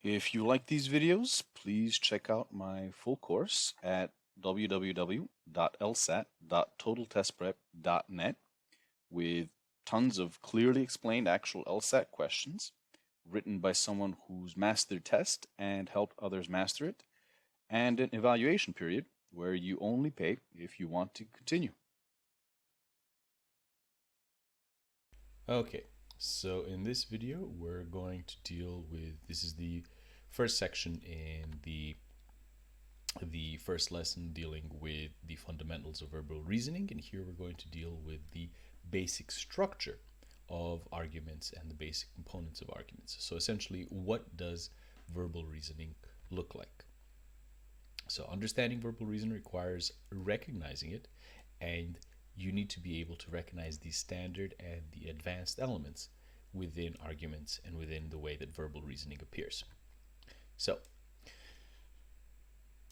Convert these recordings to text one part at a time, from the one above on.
If you like these videos, please check out my full course at www.lsat.totaltestprep.net with tons of clearly explained actual LSAT questions written by someone who's mastered test and helped others master it, and an evaluation period where you only pay if you want to continue. Okay, so in this video, we're going to deal with, this is the first section in the first lesson dealing with the fundamentals of verbal reasoning, and here we're going to deal with the basic structure of arguments and the basic components of arguments. So essentially, what does verbal reasoning look like? So understanding verbal reasoning requires recognizing it, and you need to be able to recognize the standard and the advanced elements within arguments and within the way that verbal reasoning appears. So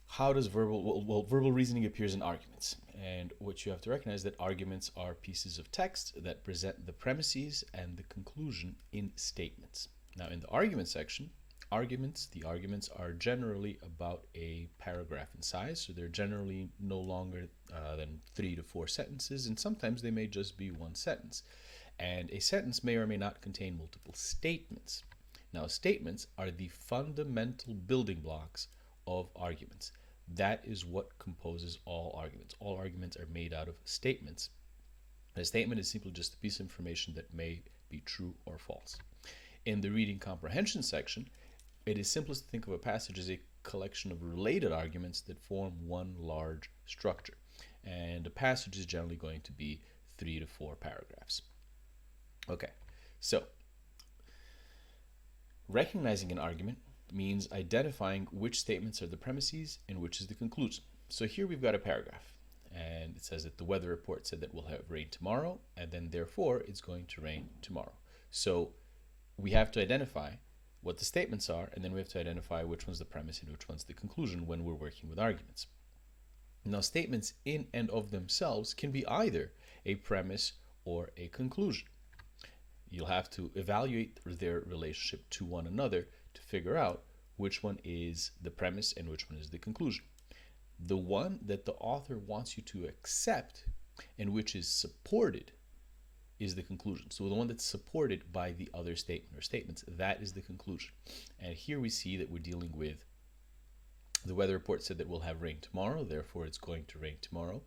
how does verbal reasoning appears in arguments, and what you have to recognize is that arguments are pieces of text that present the premises and the conclusion in statements. Now in the argument section, the arguments are generally about a paragraph in size, so they're generally no longer than 3 to 4 sentences, and sometimes they may just be one sentence, and a sentence may or may not contain multiple statements. Now statements are the fundamental building blocks of arguments. That is what composes all arguments. All arguments are made out of statements. A statement is simply just a piece of information that may be true or false. In the reading comprehension section, it is simplest to think of a passage as a collection of related arguments that form one large structure. And a passage is generally going to be 3 to 4 paragraphs. Okay, so recognizing an argument means identifying which statements are the premises and which is the conclusion. So here we've got a paragraph, and it says that the weather report said that we'll have rain tomorrow, and then therefore it's going to rain tomorrow. So we have to identify what the statements are, and then we have to identify which one's the premise and which one's the conclusion when we're working with arguments. Now, statements in and of themselves can be either a premise or a conclusion. You'll have to evaluate their relationship to one another to figure out which one is the premise and which one is the conclusion. The one that the author wants you to accept and which is supported is the conclusion. So the one that's supported by the other statement or statements, that is the conclusion. And here we see that we're dealing with the weather report said that we'll have rain tomorrow, therefore it's going to rain tomorrow.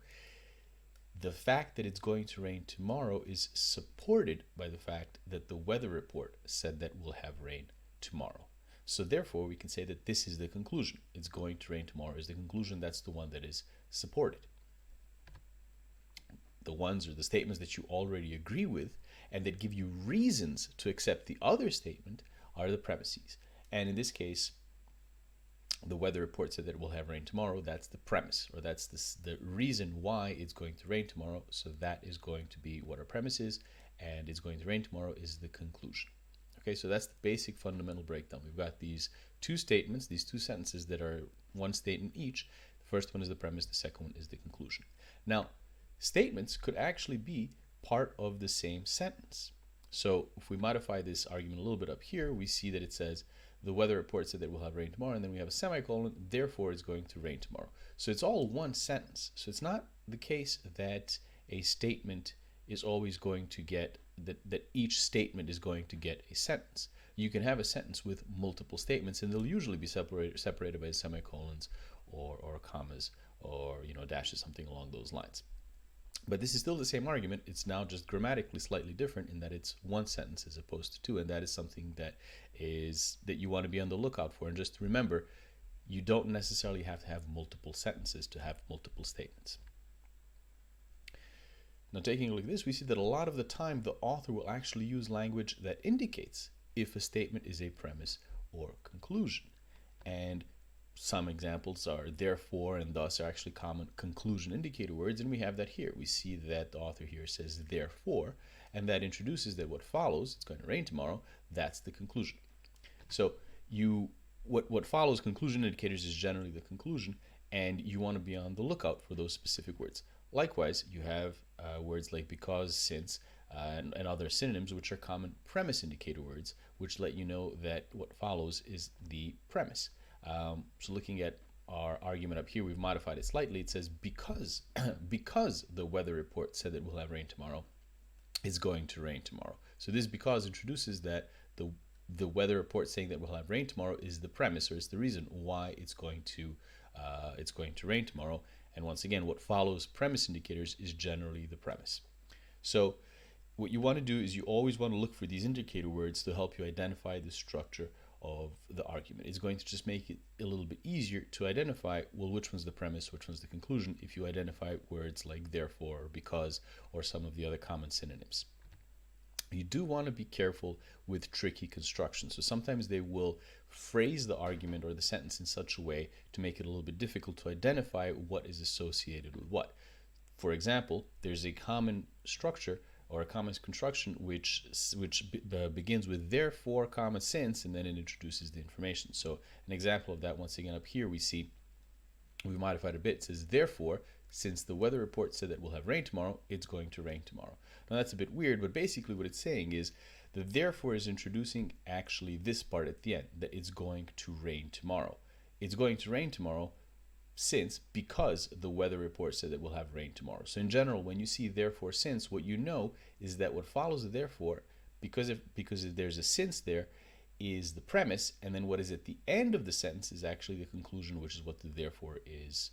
The fact that it's going to rain tomorrow is supported by the fact that the weather report said that we'll have rain tomorrow. So therefore, we can say that this is the conclusion. It's going to rain tomorrow is the conclusion. That's the one that is supported. The ones or the statements that you already agree with and that give you reasons to accept the other statement are the premises. And in this case, the weather report said that we'll have rain tomorrow. That's the premise, or that's the reason why it's going to rain tomorrow. So that is going to be what our premise is, and it's going to rain tomorrow is the conclusion. Okay, so that's the basic fundamental breakdown. We've got these two statements, these two sentences that are one statement each. The first one is the premise, the second one is the conclusion. Now, statements could actually be part of the same sentence. So if we modify this argument a little bit up here, we see that it says, the weather report said that we'll have rain tomorrow, and then we have a semicolon, therefore it's going to rain tomorrow. So it's all one sentence. So it's not the case that a statement is always going to get, that each statement is going to get a sentence. You can have a sentence with multiple statements, and they'll usually be separated by semicolons or commas or dashes, something along those lines. But this is still the same argument. It's now just grammatically slightly different in that it's one sentence as opposed to two, and that is something that you want to be on the lookout for. And just remember, you don't necessarily have to have multiple sentences to have multiple statements. Now, taking a look at this, we see that a lot of the time the author will actually use language that indicates if a statement is a premise or conclusion. And some examples are therefore and thus are actually common conclusion indicator words, and we have that here. We see that the author here says therefore, and that introduces that what follows, it's going to rain tomorrow, that's the conclusion. So what follows conclusion indicators is generally the conclusion, and you want to be on the lookout for those specific words. Likewise, you have words like because, since, and other synonyms, which are common premise indicator words, which let you know that what follows is the premise. So looking at our argument up here, we've modified it slightly. It says because because the weather report said that we'll have rain tomorrow, it's going to rain tomorrow. So this because introduces that the weather report saying that we'll have rain tomorrow is the premise, or is the reason why it's going to rain tomorrow. And once again, what follows premise indicators is generally the premise. So what you want to do is you always want to look for these indicator words to help you identify the structure of the argument. It's going to just make it a little bit easier to identify, well, which one's the premise, which one's the conclusion, if you identify words like therefore, or because, or some of the other common synonyms. You do want to be careful with tricky constructions. So sometimes they will phrase the argument or the sentence in such a way to make it a little bit difficult to identify what is associated with what. For example, there's a common structure or a common construction which begins with therefore, comma, since, and then it introduces the information. So an example of that, once again, up here we see we modified a bit. It says therefore, since the weather report said that we'll have rain tomorrow, it's going to rain tomorrow. Now that's a bit weird, but basically what it's saying is the therefore is introducing actually this part at the end, that it's going to rain tomorrow. It's going to rain tomorrow because the weather report said that we'll have rain tomorrow. So in general, when you see therefore since, what you know is that what follows the therefore, because there's a since there, is the premise, and then what is at the end of the sentence is actually the conclusion, which is what the therefore is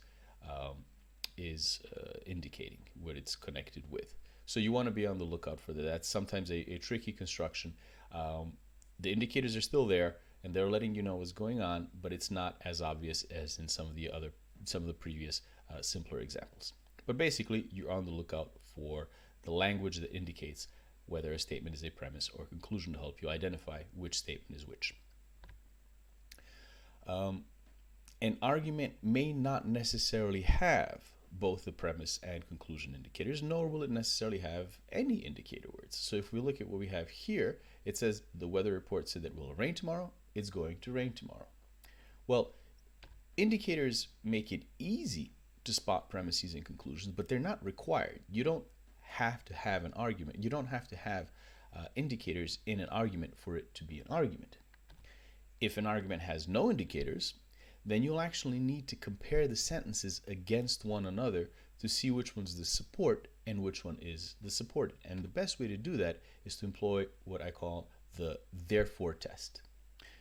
indicating, what it's connected with. So you want to be on the lookout for that. That's sometimes a tricky construction. The indicators are still there, and they're letting you know what's going on, but it's not as obvious as in some of the previous simpler examples. But basically, you're on the lookout for the language that indicates whether a statement is a premise or conclusion to help you identify which statement is which. An argument may not necessarily have both the premise and conclusion indicators, nor will it necessarily have any indicator words. So if we look at what we have here, it says the weather report said that it will rain tomorrow, it's going to rain tomorrow. Well, indicators make it easy to spot premises and conclusions, but they're not required. You don't have to have an argument. You don't have to have indicators in an argument for it to be an argument. If an argument has no indicators, then you'll actually need to compare the sentences against one another to see which one's the support and which one is the supported. And the best way to do that is to employ what I call the therefore test.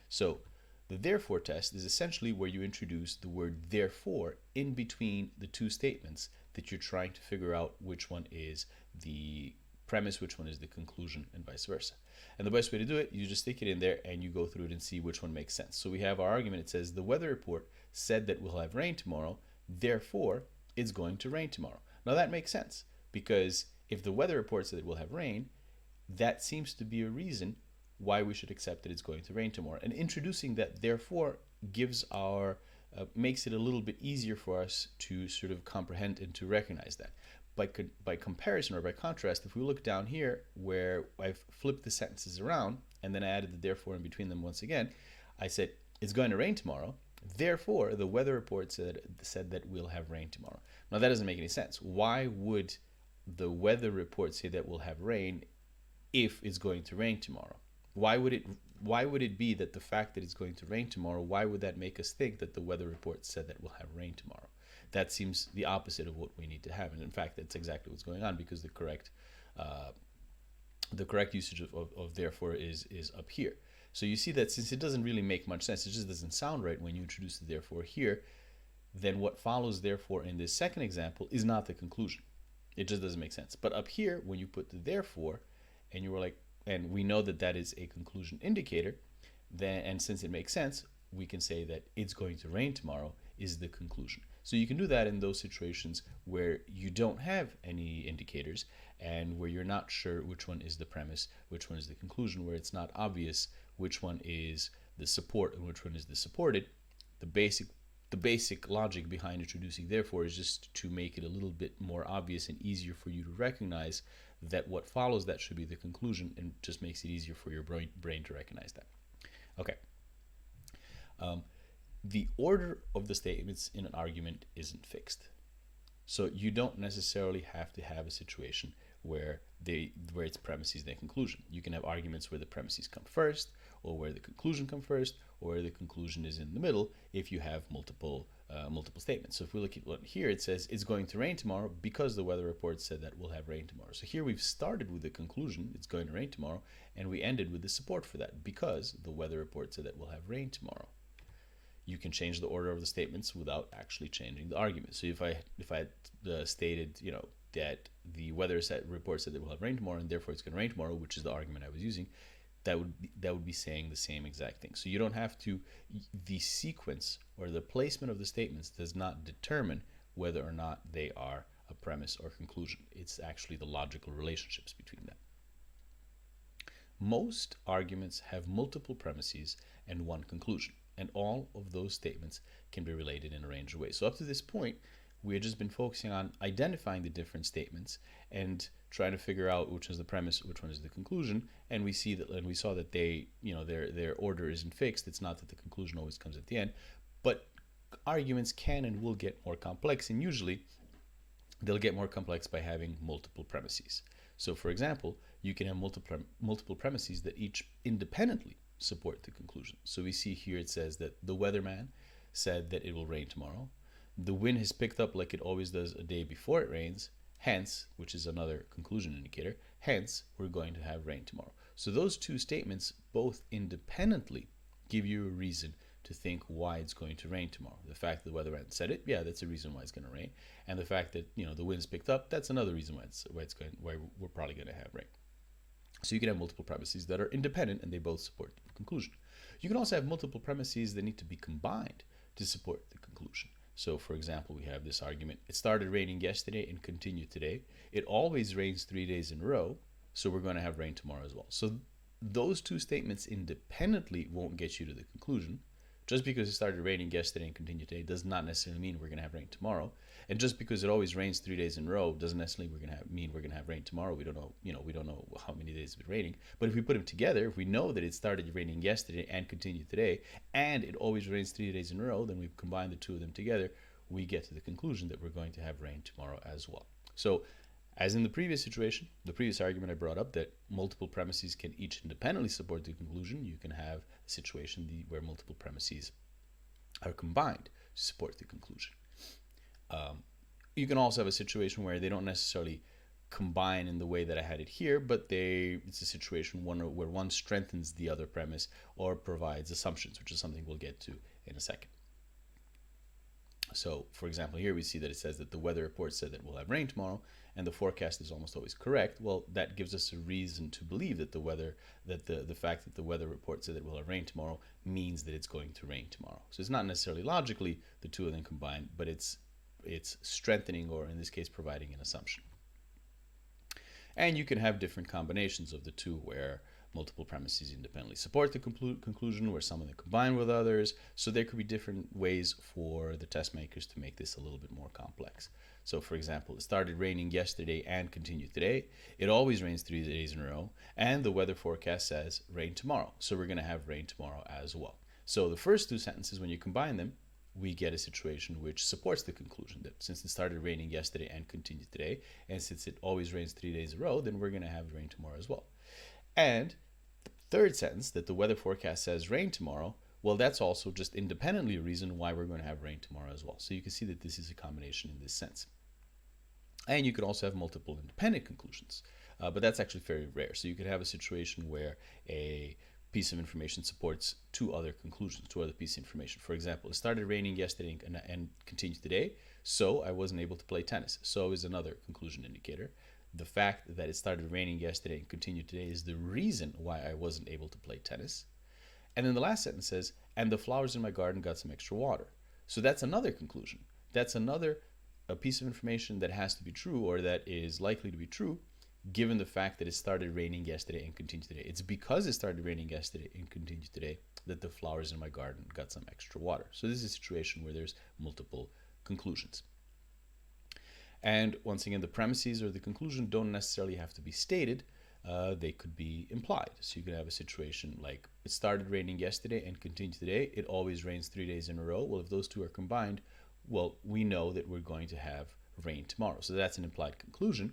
So the therefore test is essentially where you introduce the word therefore in between the two statements that you're trying to figure out which one is the premise, which one is the conclusion, and vice versa. And the best way to do it, you just stick it in there and you go through it and see which one makes sense. So we have our argument. It says the weather report said that we'll have rain tomorrow, therefore it's going to rain tomorrow. Now that makes sense, because if the weather report said that we'll have rain, that seems to be a reason why we should accept that it's going to rain tomorrow. And introducing that therefore makes it a little bit easier for us to sort of comprehend and to recognize that. By comparison, or by contrast, if we look down here where I've flipped the sentences around and then I added the therefore in between them once again, I said it's going to rain tomorrow, therefore the weather report said that we'll have rain tomorrow. Now that doesn't make any sense. Why would the weather report say that we'll have rain if it's going to rain tomorrow? Why would it be that the fact that it's going to rain tomorrow, why would that make us think that the weather report said that we'll have rain tomorrow? That seems the opposite of what we need to have. And in fact, that's exactly what's going on, because the correct usage of therefore is up here. So you see that since it doesn't really make much sense, it just doesn't sound right when you introduce the therefore here, then what follows therefore in this second example is not the conclusion. It just doesn't make sense. But up here, when you put the therefore, and you were like, and we know that that is a conclusion indicator, then, and since it makes sense, we can say that it's going to rain tomorrow is the conclusion. So you can do that in those situations where you don't have any indicators and where you're not sure which one is the premise, which one is the conclusion, where it's not obvious which one is the support and which one is the supported. The basic logic behind introducing therefore is just to make it a little bit more obvious and easier for you to recognize that what follows that should be the conclusion, and just makes it easier for your brain to recognize that. Okay. The order of the statements in an argument isn't fixed. So you don't necessarily have to have a situation where it's premises then conclusion. You can have arguments where the premises come first, or where the conclusion come first, or where the conclusion is in the middle if you have multiple statements. So if we look at what here, it says it's going to rain tomorrow because the weather report said that we'll have rain tomorrow. So here we've started with the conclusion, it's going to rain tomorrow, and we ended with the support for that because the weather report said that we'll have rain tomorrow. You can change the order of the statements without actually changing the argument. So if I had stated, that the weather report said that we'll have rain tomorrow and therefore it's going to rain tomorrow, which is the argument I was using, that would be saying the same exact thing. So you don't have to, the sequence or the placement of the statements does not determine whether or not they are a premise or conclusion. It's actually the logical relationships between them. Most arguments have multiple premises and one conclusion, and all of those statements can be related in a range of ways. So up to this point, we have just been focusing on identifying the different statements and trying to figure out which is the premise, which one is the conclusion. And we saw that they, their order isn't fixed. It's not that the conclusion always comes at the end, but arguments can and will get more complex, and usually they'll get more complex by having multiple premises. So for example, you can have multiple premises that each independently support the conclusion. So we see here it says that the weatherman said that it will rain tomorrow. The wind has picked up like it always does a day before it rains, hence, which is another conclusion indicator, hence we're going to have rain tomorrow. So those two statements both independently give you a reason to think why it's going to rain tomorrow. The fact that the weatherman said it, yeah, that's a reason why it's going to rain. And the fact that, the wind's picked up, that's another reason why we're probably going to have rain. So you can have multiple premises that are independent and they both support the conclusion. You can also have multiple premises that need to be combined to support the conclusion. So for example, we have this argument, it started raining yesterday and continued today. It always rains 3 days in a row, so we're going to have rain tomorrow as well. So those two statements independently won't get you to the conclusion. Just because it started raining yesterday and continued today does not necessarily mean we're going to have rain tomorrow. And just because it always rains 3 days in a row doesn't necessarily mean we're going to have rain tomorrow. We don't know, we don't know how many days it's been raining. But if we put them together, if we know that it started raining yesterday and continued today, and it always rains 3 days in a row, then we combine the two of them together, we get to the conclusion that we're going to have rain tomorrow as well. So as in the previous situation, the previous argument I brought up that multiple premises can each independently support the conclusion, you can have a situation where multiple premises are combined to support the conclusion. You can also have a situation where they don't necessarily combine in the way that I had it here, but it's a situation where one strengthens the other premise or provides assumptions, which is something we'll get to in a second. So, for example, here we see that it says that the weather report said that we'll have rain tomorrow, and the forecast is almost always correct. Well, that gives us a reason to believe that the fact that the weather report said that we'll have rain tomorrow means that it's going to rain tomorrow. So it's not necessarily logically the two of them combined, but it's strengthening, or in this case, providing an assumption. And you can have different combinations of the two where multiple premises independently support the conclusion, where some of them combine with others. So there could be different ways for the test makers to make this a little bit more complex. So for example, it started raining yesterday and continued today. It always rains 3 days in a row, and the weather forecast says rain tomorrow. So we're going to have rain tomorrow as well. So the first two sentences, when you combine them, we get a situation which supports the conclusion that since it started raining yesterday and continued today, and since it always rains 3 days in a row, then we're going to have rain tomorrow as well. And the third sentence, that the weather forecast says rain tomorrow, well, that's also just independently a reason why we're going to have rain tomorrow as well. So you can see that this is a combination in this sense. And you could also have multiple independent conclusions, but that's actually very rare. So you could have a situation where a piece of information supports two other conclusions, two other pieces of information. For example, it started raining yesterday and continued today, so I wasn't able to play tennis. So is another conclusion indicator. The fact that it started raining yesterday and continued today is the reason why I wasn't able to play tennis. And then the last sentence says, and the flowers in my garden got some extra water. So that's another conclusion. That's another piece of information that has to be true, or that is likely to be true, given the fact that it started raining yesterday and continued today. It's because it started raining yesterday and continued today that the flowers in my garden got some extra water. So this is a situation where there's multiple conclusions. And once again, the premises or the conclusion don't necessarily have to be stated. They could be implied. So you could have a situation like it started raining yesterday and continued today. It always rains 3 days in a row. Well, if those two are combined, well, we know that we're going to have rain tomorrow. So that's an implied conclusion.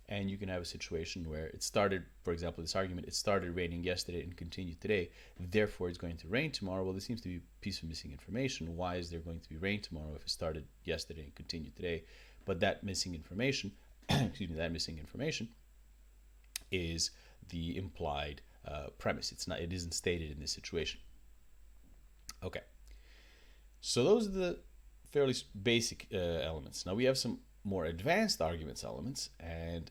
And you can have a situation where it started, for example, this argument, it started raining yesterday and continued today, therefore it's going to rain tomorrow. Well, there seems to be a piece of missing information. Why is there going to be rain tomorrow if it started yesterday and continued today? But that missing information, excuse me, that missing information is the implied premise. It isn't stated in this situation. Okay. So those are the fairly basic elements. Now we have some more advanced arguments elements, and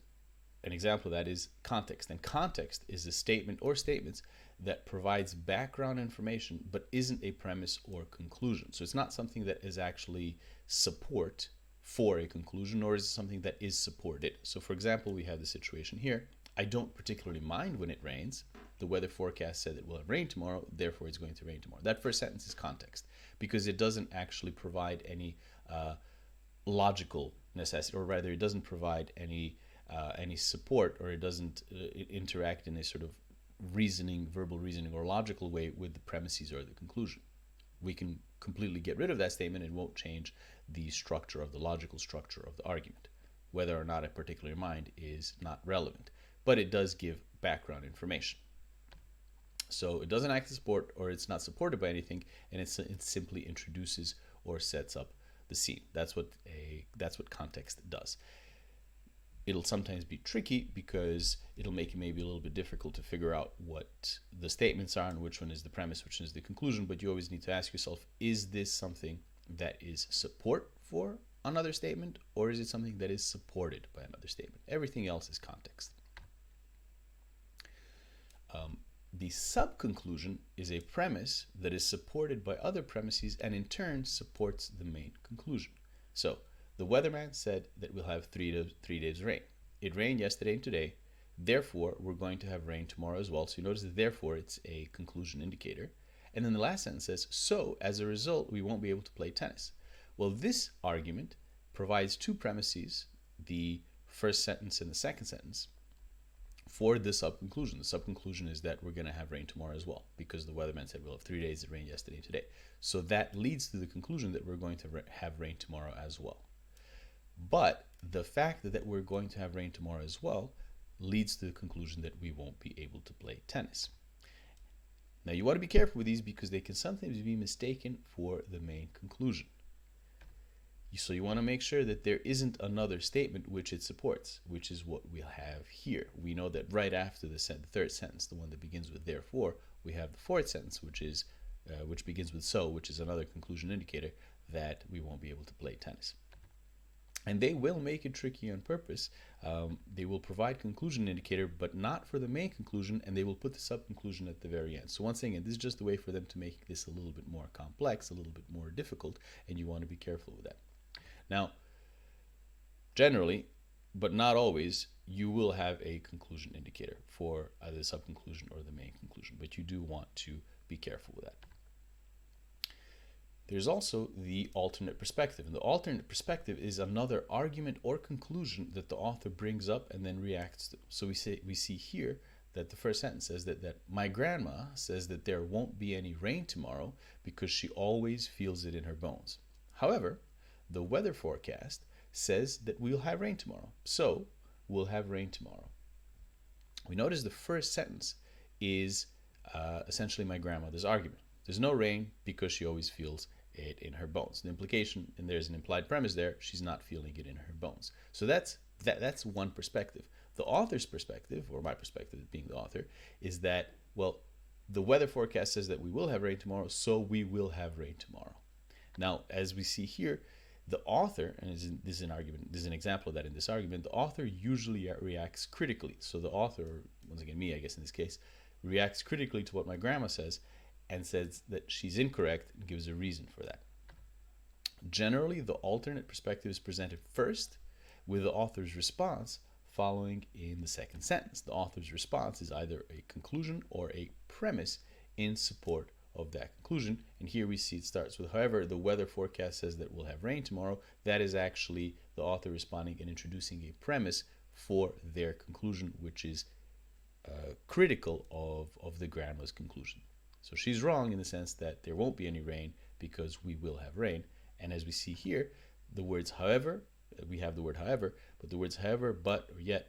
an example of that is context. And context is a statement or statements that provides background information but isn't a premise or conclusion. So it's not something that is actually support for a conclusion, nor is it something that is supported. So for example, we have the situation here. I don't particularly mind when it rains. The weather forecast said it will have rain tomorrow, therefore it's going to rain tomorrow. That first sentence is context because it doesn't actually provide any logical necessity, or rather it doesn't provide any support, or it doesn't interact in a sort of reasoning, verbal reasoning or logical way with the premises or the conclusion. We can completely get rid of that statement. It won't change the structure of the logical structure of the argument. Whether or not I particularly mind is not relevant, but it does give background information. So it doesn't act as support, or it's not supported by anything, and it simply introduces or sets up the scene. That's what context does. It'll sometimes be tricky because it'll make it maybe a little bit difficult to figure out what the statements are and which one is the premise, which is the conclusion. But you always need to ask yourself, is this something that is support for another statement, or is it something that is supported by another statement? Everything else is context. The subconclusion is a premise that is supported by other premises and in turn supports the main conclusion. So the weatherman said that we'll have 3 days rain. It rained yesterday and today, therefore we're going to have rain tomorrow as well. So you notice that therefore it's a conclusion indicator. And then the last sentence says, so as a result we won't be able to play tennis. Well, this argument provides two premises, the first sentence and the second sentence, for the subconclusion. The subconclusion is that we're going to have rain tomorrow as well, because the weatherman said we'll have 3 days of rain yesterday and today. So that leads to the conclusion that we're going to have rain tomorrow as well. But the fact that we're going to have rain tomorrow as well leads to the conclusion that we won't be able to play tennis. Now you want to be careful with these because they can sometimes be mistaken for the main conclusion. So you want to make sure that there isn't another statement which it supports, which is what we'll have here. We know that right after the third sentence, the one that begins with therefore, we have the fourth sentence, which begins with so, which is another conclusion indicator that we won't be able to play tennis. And they will make it tricky on purpose. They will provide conclusion indicator, but not for the main conclusion, and they will put the subconclusion at the very end. So once again, this is just a way for them to make this a little bit more complex, a little bit more difficult, and you want to be careful with that. Now, generally, but not always, you will have a conclusion indicator for either the subconclusion or the main conclusion, but you do want to be careful with that. There's also the alternate perspective. And the alternate perspective is another argument or conclusion that the author brings up and then reacts to. So we see here that the first sentence says that my grandma says that there won't be any rain tomorrow because she always feels it in her bones. However, the weather forecast says that we'll have rain tomorrow. So we'll have rain tomorrow. We notice the first sentence is essentially my grandmother's argument. There's no rain because she always feels it in her bones. The implication, and there's an implied premise there, she's not feeling it in her bones. So that's one perspective. The author's perspective, or my perspective being the author, is that, well, the weather forecast says that we will have rain tomorrow, so we will have rain tomorrow. Now, as we see here, the author, and this is an argument, this is an example of that in this argument, the author usually reacts critically. So the author, once again me I guess in this case, reacts critically to what my grandma says and says that she's incorrect and gives a reason for that. Generally, the alternate perspective is presented first, with the author's response following in the second sentence. The author's response is either a conclusion or a premise in support of that conclusion. And here we see it starts with, however, the weather forecast says that we'll have rain tomorrow. That is actually the author responding and introducing a premise for their conclusion, which is critical of the grandma's conclusion. So she's wrong in the sense that there won't be any rain because we will have rain. And as we see here, the words however, we have the word however, but the words however, but, or yet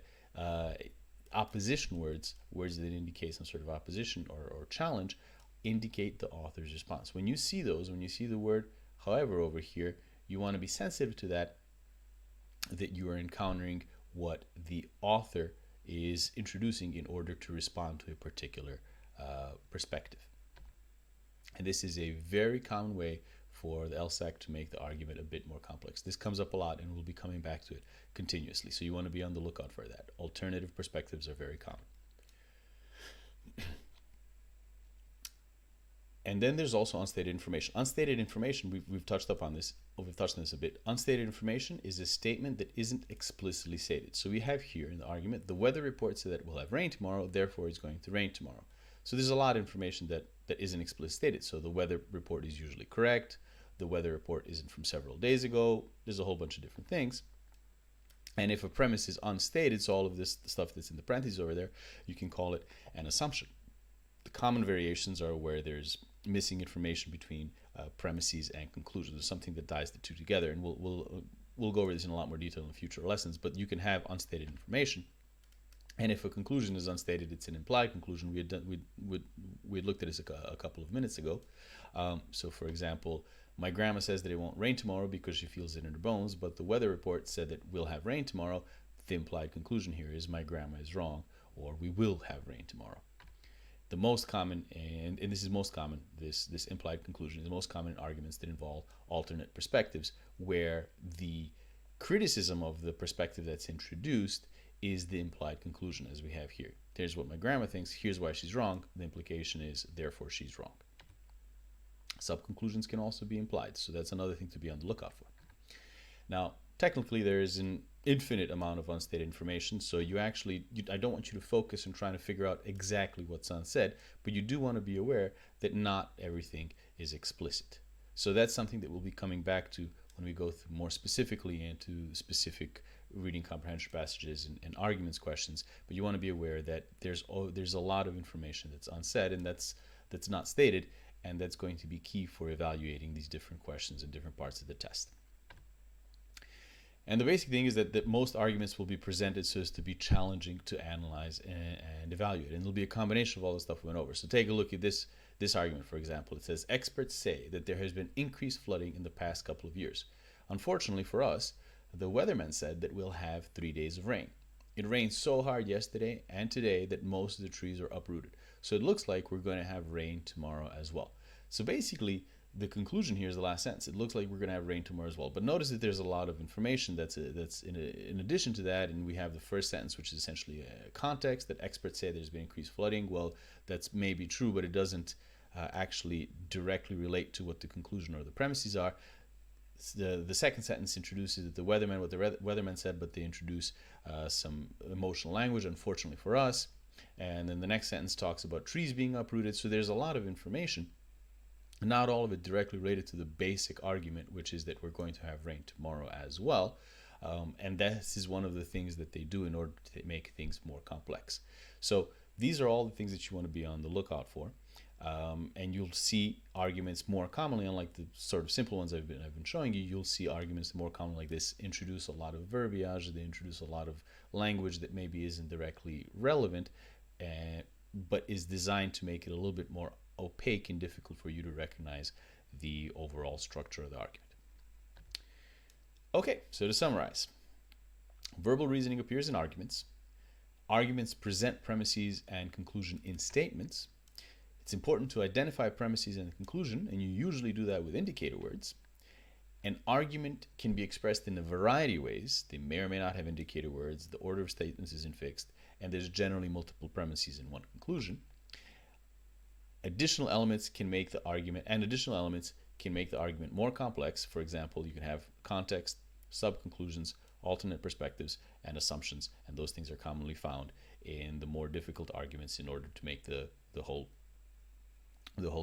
opposition words, words that indicate some sort of opposition or challenge, indicate the author's response. When you see those, when you see the word however over here, you want to be sensitive to that you are encountering what the author is introducing in order to respond to a particular perspective. And this is a very common way for the LSAT to make the argument a bit more complex. This comes up a lot, and we'll be coming back to it continuously. So you want to be on the lookout for that. Alternative perspectives are very common. And then there's also unstated information. Unstated information, we've touched upon this. We've touched on this a bit. Unstated information is a statement that isn't explicitly stated. So we have here in the argument, the weather report said that it will have rain tomorrow, therefore it's going to rain tomorrow. So there's a lot of information that isn't explicitly stated. So the weather report is usually correct. The weather report isn't from several days ago. There's a whole bunch of different things. And if a premise is unstated, so all of this stuff that's in the parentheses over there, you can call it an assumption. The common variations are where there's missing information between premises and conclusions. There's something that ties the two together, and we'll go over this in a lot more detail in future lessons. But you can have unstated information, and if a conclusion is unstated, it's an implied conclusion. We had looked at this a couple of minutes ago. So, for example, my grandma says that it won't rain tomorrow because she feels it in her bones, but the weather report said that we'll have rain tomorrow. The implied conclusion here is my grandma is wrong, or we will have rain tomorrow. The most common, and this is most common, this implied conclusion is the most common in arguments that involve alternate perspectives, where the criticism of the perspective that's introduced is the implied conclusion, as we have here. Here's what my grandma thinks, here's why she's wrong. The implication is, therefore, she's wrong. Subconclusions can also be implied, so that's another thing to be on the lookout for. Now, technically, there is an infinite amount of unstated information, so I don't want you to focus on trying to figure out exactly what's unsaid, but you do want to be aware that not everything is explicit. So that's something that we'll be coming back to when we go through more specifically into specific reading comprehension passages and arguments questions. But you want to be aware that there's a lot of information that's unsaid and that's not stated, and that's going to be key for evaluating these different questions in different parts of the test. And the basic thing is that most arguments will be presented so as to be challenging to analyze and evaluate. And it'll be a combination of all the stuff we went over. So take a look at this argument, for example. It says, experts say that there has been increased flooding in the past couple of years. Unfortunately for us, the weatherman said that we'll have 3 days of rain. It rained so hard yesterday and today that most of the trees are uprooted. So it looks like we're going to have rain tomorrow as well. So basically, the conclusion here is the last sentence. It looks like we're going to have rain tomorrow as well. But notice that there's a lot of information that's in addition to that, and we have the first sentence, which is essentially a context that experts say there's been increased flooding. Well, that's maybe true, but it doesn't actually directly relate to what the conclusion or the premises are. The second sentence introduces the weatherman, what the weatherman said, but they introduce some emotional language, unfortunately for us. And then the next sentence talks about trees being uprooted. So there's a lot of information. Not all of it directly related to the basic argument, which is that we're going to have rain tomorrow as well. And this is one of the things that they do in order to make things more complex. So these are all the things that you want to be on the lookout for. And you'll see arguments more commonly, unlike the sort of simple ones I've been showing you, you'll see arguments more commonly like this introduce a lot of verbiage, they introduce a lot of language that maybe isn't directly relevant, but is designed to make it a little bit more opaque and difficult for you to recognize the overall structure of the argument. Okay, so to summarize, verbal reasoning appears in arguments. Arguments present premises and conclusion in statements. It's important to identify premises and conclusion, and you usually do that with indicator words. An argument can be expressed in a variety of ways. They may or may not have indicator words. The order of statements isn't fixed, and there's generally multiple premises in one conclusion. Additional elements can make the argument more complex. For example, you can have context, subconclusions, alternate perspectives, and assumptions, and those things are commonly found in the more difficult arguments in order to make the whole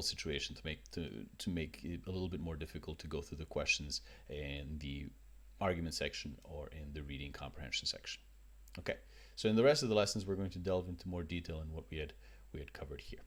situation, to make it a little bit more difficult to go through the questions in the argument section or in the reading comprehension section. Okay, so in the rest of the lessons, we're going to delve into more detail in what we had covered here.